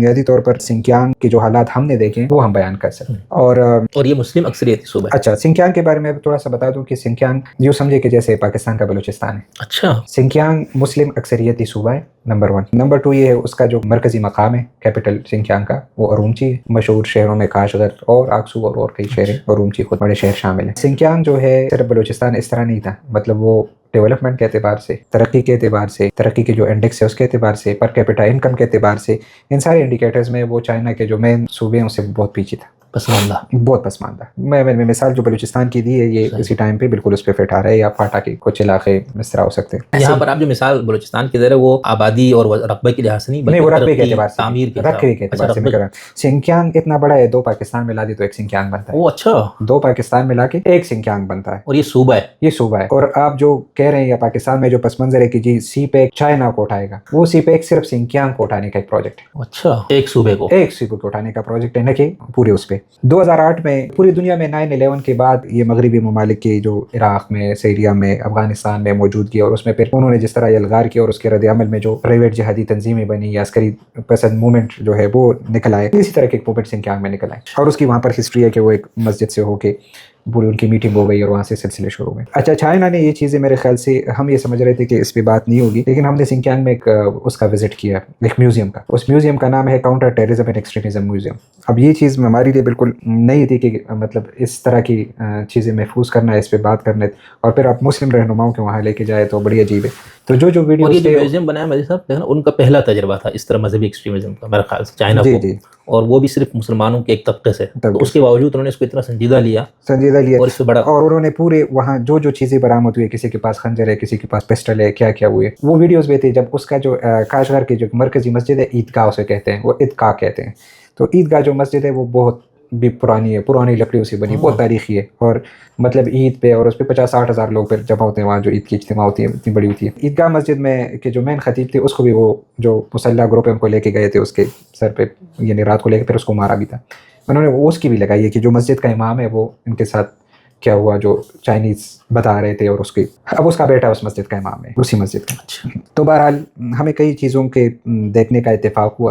بنیادی طور پر سنکیانگ کے جو حالات ہم نے دیکھے ہیں وہ ہم بیان کر سکتے ہیں. اور یہ مسلم اکثریتی صوبہ ہے. اچھا, سنکیانگ کے بارے میں تھوڑا سا بتا دوں کہ سنکیانگ یوں سمجھے کہ جیسے پاکستان کا بلوچستان ہے. اچھا, سنکیانگ مسلم اکثریتی صوبہ ہے نمبر 1. نمبر 2 یہ ہے اس کا جو مرکزی مقام ہے کیپٹل سنکیانگ کا وہ ارومچی ہے. مشہور شہروں میں کاشغر اور آکسو اور کئی شہر ہیں, ارومچی خود بڑے شہر شامل ہیں. سنکیانگ جو ہے صرف بلوچستان اس طرح نہیں تھا, مطلب وہ ڈیولپمنٹ کے اعتبار سے, ترقی کے اعتبار سے, ترقی کے جو انڈیکس ہے اس کے اعتبار سے, پر کیپٹا انکم کے اعتبار سے, ان سارے انڈیکیٹرز میں وہ چائنا کے جو مین صوبے ہیں اس سے بہت پیچھے تھا, پسماندہ, بہت پسماندہ. میں مثال جو بلوچستان کی دی ہے یہ اسی ٹائم پہ بالکل اس پہ فٹ آ رہا ہے, یا پاٹا کے کچھ علاقے اس طرح ہو سکتے ہیں. یہاں پر آپ جو مثال بلوچستان کی دے رہے وہ آبادی اور رقبے کے لحاظ سے نہیں, نہیں, وہ رقبے کے ترقی, اعتبار سے, تعمیر کے رقبے کے اعتبار سے میں کر رہا ہوں. سنکیانگ اتنا بڑا ہے, 2 پاکستان ملا دی تو ایک سنکیانگ بنتا ہے. وہ اچھا, 2 پاکستان ملا کے ایک سنکیانگ بنتا ہے, اور یہ صوبہ ہے, یہ صوبہ ہے. اور آپ جو کہہ رہے ہیں یا پاکستان میں جو پس منظر ہے کہ جی سی پیک چائنا کو اٹھائے گا, وہ سی پیک صرف سنکیانگ کو اٹھانے کا ایک پروجیکٹ ہے. اچھا, ایک صوبے کو, ایک صوبے کو اٹھانے کا پروجیکٹ ہے, نہ کہ پورے اس پہ. 2008 میں پوری دنیا میں 9/11 کے بعد یہ مغربی ممالک کی جو عراق میں, سیریا میں, افغانستان میں موجود کیا, اور اس میں پھر انہوں نے جس طرح یہ الغار کیا اور اس کے رد عمل میں جو پرائیویٹ جہادی تنظیمیں بنی یا عسکری پسند موومنٹ جو ہے وہ نکل آئے, اسی طرح کے ایک موومنٹ سنکیانگ میں نکل آئے. اور اس کی وہاں پر ہسٹری ہے کہ وہ ایک مسجد سے ہو کے پوری ان کی میٹنگ ہو گئی اور وہاں سے سلسلے شروع ہوئے. اچھا, چائنا نے یہ چیزیں میرے خیال سے, ہم یہ سمجھ رہے تھے کہ اس پہ بات نہیں ہوگی, لیکن ہم نے سنکیانگ میں ایک اس کا وزٹ کیا, ایک میوزیم کا. اس میوزیم کا نام ہے counter terrorism and extremism museum. اب یہ چیز ہمارے لیے بالکل نئی تھی کہ مطلب اس طرح کی چیزیں محفوظ کرنا ہے, اس پہ بات کرنا ہے, اور پھر آپ مسلم رہنماؤں کے وہاں لے کے جائے تو بڑی عجیب ہے. تو جو ویڈیو اور یہ جو میوزیم بنایا مجھے صاحب ان کا پہلا تجربہ تھا اس طرح مذہبی ایکسٹریمزم کا میرے خیال سے چائنا کو, اور وہ بھی صرف مسلمانوں کے ایک طبقے سے. تو اس کے باوجود انہوں نے اس کو اتنا سنجیدہ لیا اور اس سے بڑا, اور انہوں نے پورے وہاں جو چیزیں برآمد ہوئی, کسی کے پاس خنجر ہے, کسی کے پاس پسٹل ہے, کیا ہوئے, وہ ویڈیوز بھی تھے. جب اس کا جو کاشغر کی جو مرکزی مسجد ہے, عیدگاہ اسے کہتے ہیں, وہ عیدگاہ کہتے ہیں. تو عیدگاہ جو مسجد ہے وہ بہت بھی پرانی ہے, پرانی لکڑیوں سے بنی, بہت تاریخی ہے. اور مطلب عید پہ اور اس پہ 50-60 ہزار لوگ پھر جمع ہوتے ہیں وہاں, جو عید کی اجتماع ہوتی ہے اتنی بڑی ہوتی ہے. عیدگاہ مسجد میں کے جو مین خطیب تھے اس کو بھی وہ جو مسلح گروپ ہے ان کو لے کے گئے تھے, اس کے سر پہ یعنی رات کو لے کے پھر اس کو مارا بھی تھا. انہوں نے اس کی بھی لگائی ہے کہ جو مسجد کا امام ہے وہ ان کے ساتھ کیا ہوا, جو چائنیز بتا رہے تھے, اور اس کی اب اس کا بیٹا اس مسجد کا امام ہے, اسی مسجد کا. تو بہرحال ہمیں کئی چیزوں کے دیکھنے کا اتفاق ہوا.